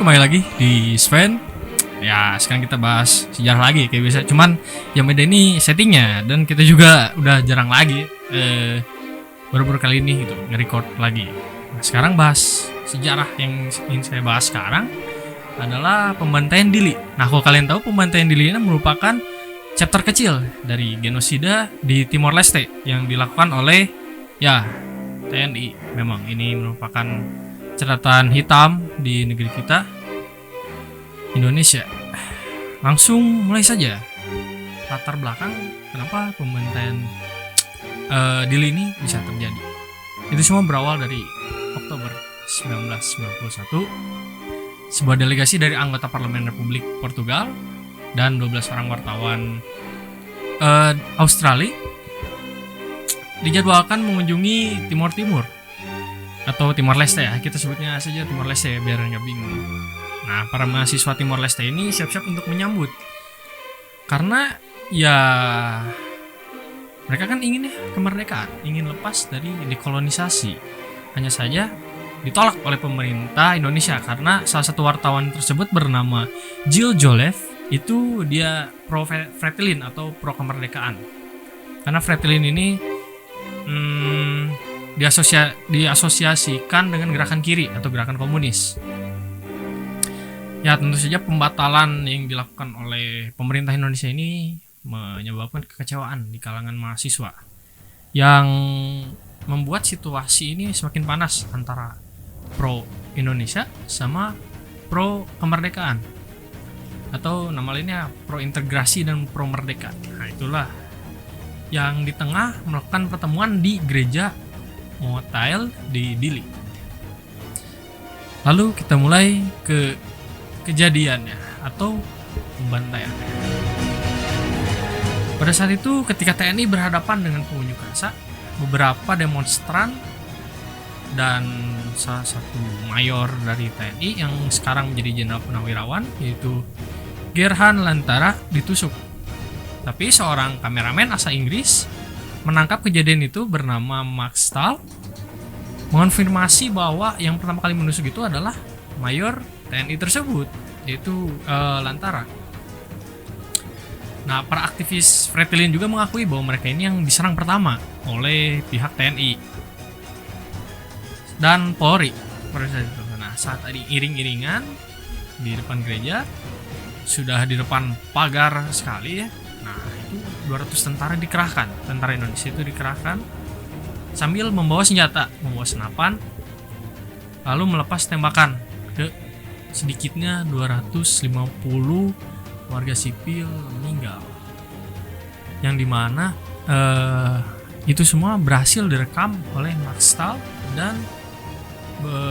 kembali lagi di Sven. Ya, sekarang kita bahas sejarah lagi kayak biasa. Cuman yang beda ini settingnya, dan kita juga udah jarang lagi baru-baru kali ini gitu nge-record lagi. Nah, sekarang bahas sejarah yang ingin saya bahas sekarang adalah pembantaian Dili. Nah, kalau kalian tahu, pembantaian Dili ini merupakan chapter kecil dari genosida di Timor Leste yang dilakukan oleh TNI. Memang ini merupakan catatan hitam di negeri kita, Indonesia. Langsung mulai saja. Latar belakang kenapa pembantaian Dili ini bisa terjadi. Itu semua berawal dari Oktober 1991. Sebuah delegasi dari anggota Parlemen Republik Portugal dan 12 orang wartawan Australia dijadwalkan mengunjungi Timor Timur atau Timor Leste, ya kita sebutnya saja Timor Leste biar nggak bingung. Nah, para mahasiswa Timor Leste ini siap-siap untuk menyambut, karena ya mereka kan ingin kemerdekaan, ingin lepas dari dekolonisasi. Hanya saja ditolak oleh pemerintah Indonesia karena salah satu wartawan tersebut bernama Jill Joliffe itu dia pro Fretilin atau pro kemerdekaan. Karena Fretilin ini diasosiasikan dengan gerakan kiri atau gerakan komunis. Ya, tentu saja pembatalan yang dilakukan oleh pemerintah Indonesia ini menyebabkan kekecewaan di kalangan mahasiswa yang membuat situasi ini semakin panas antara pro Indonesia sama pro kemerdekaan, atau nama lainnya pro integrasi dan pro merdeka. Nah, itulah yang di tengah melakukan pertemuan di gereja Motael di Dili. Lalu kita mulai ke kejadiannya atau pembantaian. Pada saat itu ketika TNI berhadapan dengan pengunjuk rasa, beberapa demonstran dan salah satu mayor dari TNI yang sekarang menjadi jenderal purnawirawan yaitu Gerhan Lantara ditusuk. Tapi seorang kameramen asal Inggris menangkap kejadian itu bernama Max Stahl, mengonfirmasi bahwa yang pertama kali menusuk itu adalah mayor TNI tersebut, yaitu Lantara. Nah, para aktivis Fretilin juga mengakui bahwa mereka ini yang diserang pertama oleh pihak TNI dan Polri pada saat itu. Nah, saat ada iring-iringan di depan gereja, sudah di depan pagar sekali ya. Nah, itu 200 tentara dikerahkan, tentara Indonesia itu dikerahkan sambil membawa senjata, membawa senapan, lalu melepas tembakan ke sedikitnya 250 warga sipil meninggal, yang dimana itu semua berhasil direkam oleh Max Stahl dan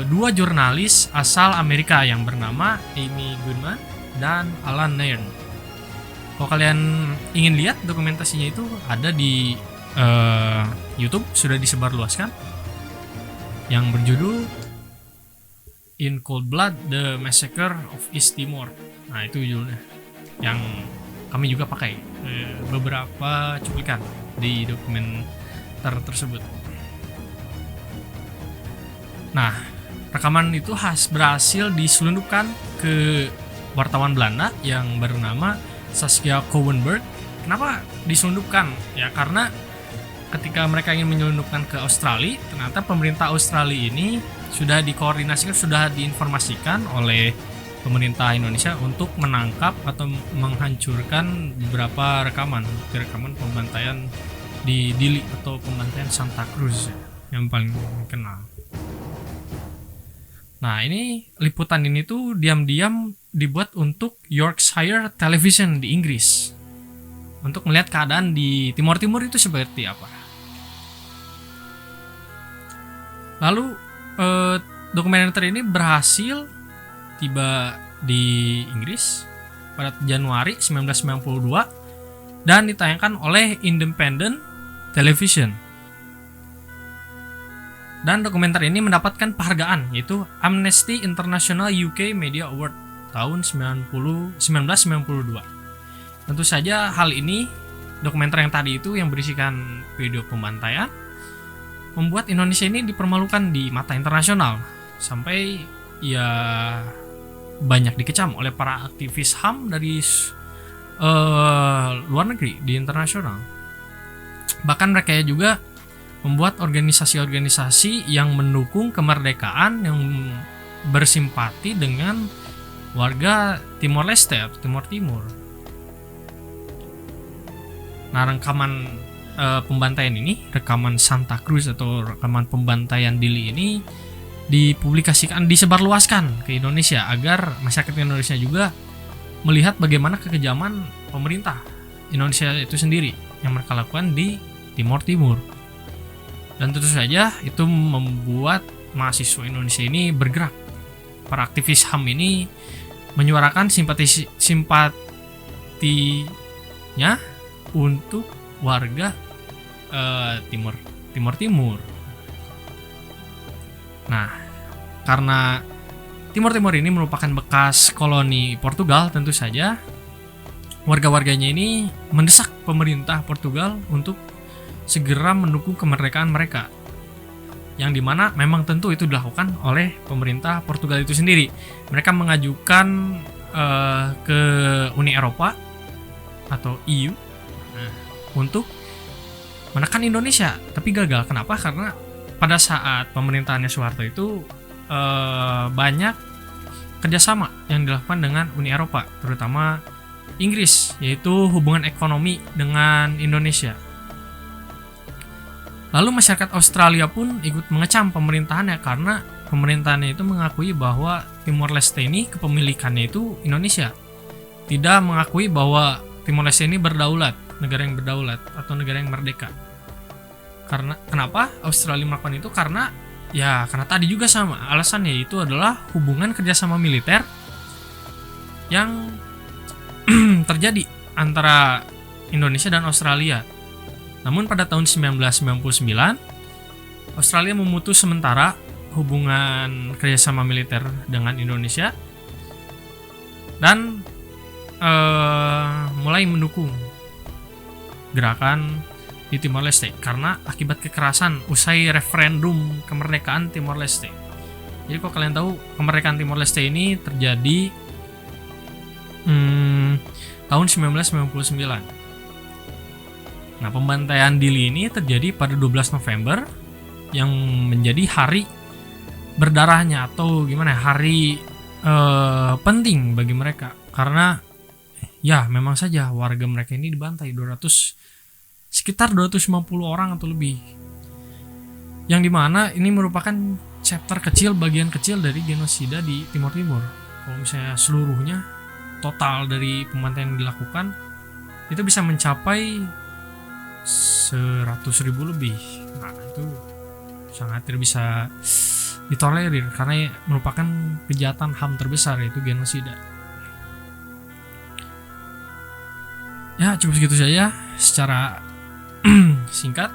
dua jurnalis asal Amerika yang bernama Amy Goodman dan Alan Nairn. Kalau kalian ingin lihat dokumentasinya itu ada di YouTube, sudah disebarluaskan, yang berjudul In Cold Blood: The Massacre of East Timor. Nah, itu judulnya, yang kami juga pakai beberapa cuplikan di dokumenter tersebut. Nah, rekaman itu berhasil diselundupkan ke wartawan Belanda yang bernama Saskia Kouwenberg. Kenapa diselundupkan? Ya karena ketika mereka ingin menyelundupkan ke Australia, ternyata pemerintah Australia ini sudah dikoordinasikan, sudah diinformasikan oleh pemerintah Indonesia untuk menangkap atau menghancurkan beberapa rekaman pembantaian di Dili atau pembantaian Santa Cruz yang paling kenal. Nah, ini liputan ini tuh diam-diam dibuat untuk Yorkshire Television di Inggris untuk melihat keadaan di Timor Timur itu seperti apa. Lalu dokumenter ini berhasil tiba di Inggris pada Januari 1992 dan ditayangkan oleh Independent Television. Dan dokumenter ini mendapatkan penghargaan, yaitu Amnesty International UK Media Award tahun 1992. Tentu saja hal ini, dokumenter yang tadi itu yang berisikan video pembantaian, membuat Indonesia ini dipermalukan di mata internasional. Sampai ya banyak dikecam oleh para aktivis HAM dari luar negeri, di internasional. Bahkan mereka juga membuat organisasi-organisasi yang mendukung kemerdekaan, yang bersimpati dengan warga Timor Leste atau Timur Timur. Nah, rekaman pembantaian ini, rekaman Santa Cruz atau rekaman pembantaian Dili ini dipublikasikan, disebarluaskan ke Indonesia agar masyarakat Indonesia juga melihat bagaimana kekejaman pemerintah Indonesia itu sendiri yang mereka lakukan di Timor Timur. Dan tentu saja itu membuat mahasiswa Indonesia ini bergerak. Para aktivis HAM ini menyuarakan simpatinya untuk warga Timur Timur. Nah, karena Timur Timur ini merupakan bekas koloni Portugal, tentu saja warga-warganya ini mendesak pemerintah Portugal untuk segera mendukung kemerdekaan mereka, yang dimana memang tentu itu dilakukan oleh pemerintah Portugal itu sendiri. Mereka mengajukan ke Uni Eropa atau EU untuk menekan Indonesia, tapi gagal. Kenapa? Karena pada saat pemerintahannya Soeharto itu banyak kerjasama yang dilakukan dengan Uni Eropa, terutama Inggris, yaitu hubungan ekonomi dengan Indonesia. Lalu masyarakat Australia pun ikut mengecam pemerintahannya karena pemerintahannya itu mengakui bahwa Timor Leste ini kepemilikannya itu Indonesia, tidak mengakui bahwa Timor Leste ini berdaulat, negara yang berdaulat atau negara yang merdeka. Karena kenapa Australia melakukan itu? Karena tadi juga sama alasannya, itu adalah hubungan kerjasama militer yang terjadi antara Indonesia dan Australia. Namun pada tahun 1999 Australia memutus sementara hubungan kerjasama militer dengan Indonesia dan mulai mendukung gerakan di Timor Leste karena akibat kekerasan usai referendum kemerdekaan Timor Leste. Jadi kalau kalian tahu, kemerdekaan Timor Leste ini terjadi tahun 1999. Nah, pembantaian Dili ini terjadi pada 12 November yang menjadi hari berdarahnya atau gimana, hari penting bagi mereka karena memang saja warga mereka ini dibantai sekitar 250 orang atau lebih, yang dimana ini merupakan chapter kecil, bagian kecil dari genosida di Timor Timur. Kalau misalnya seluruhnya total dari pembantaian yang dilakukan itu bisa mencapai 100.000 lebih. Nah, itu sangat tidak bisa ditolerir karena merupakan kejahatan HAM terbesar, yaitu genosida. Ya, cukup segitu saja secara singkat.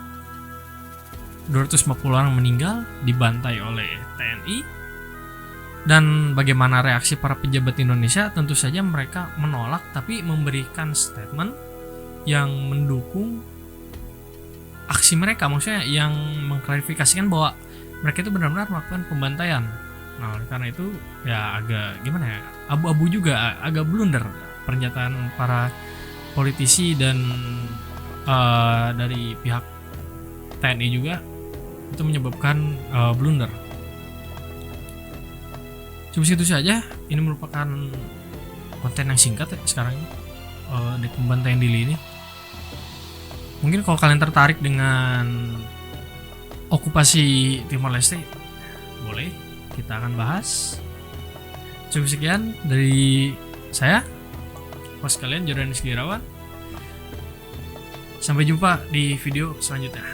250 orang meninggal dibantai oleh TNI. Dan bagaimana reaksi para pejabat Indonesia? Tentu saja mereka menolak, tapi memberikan statement yang mendukung aksi mereka, maksudnya yang mengklarifikasikan bahwa mereka itu benar-benar melakukan pembantaian. Nah, karena itu agak abu-abu juga, agak blunder pernyataan para politisi dan dari pihak TNI juga, itu menyebabkan blunder. Cukup situ saja. Ini merupakan konten yang singkat sekarang ini di pembantaian Dili ini. Mungkin kalau kalian tertarik dengan okupasi Timor Leste, boleh kita akan bahas. Cukup sekian dari saya, host kalian Jordan Rizky Irawan. Sampai jumpa di video selanjutnya.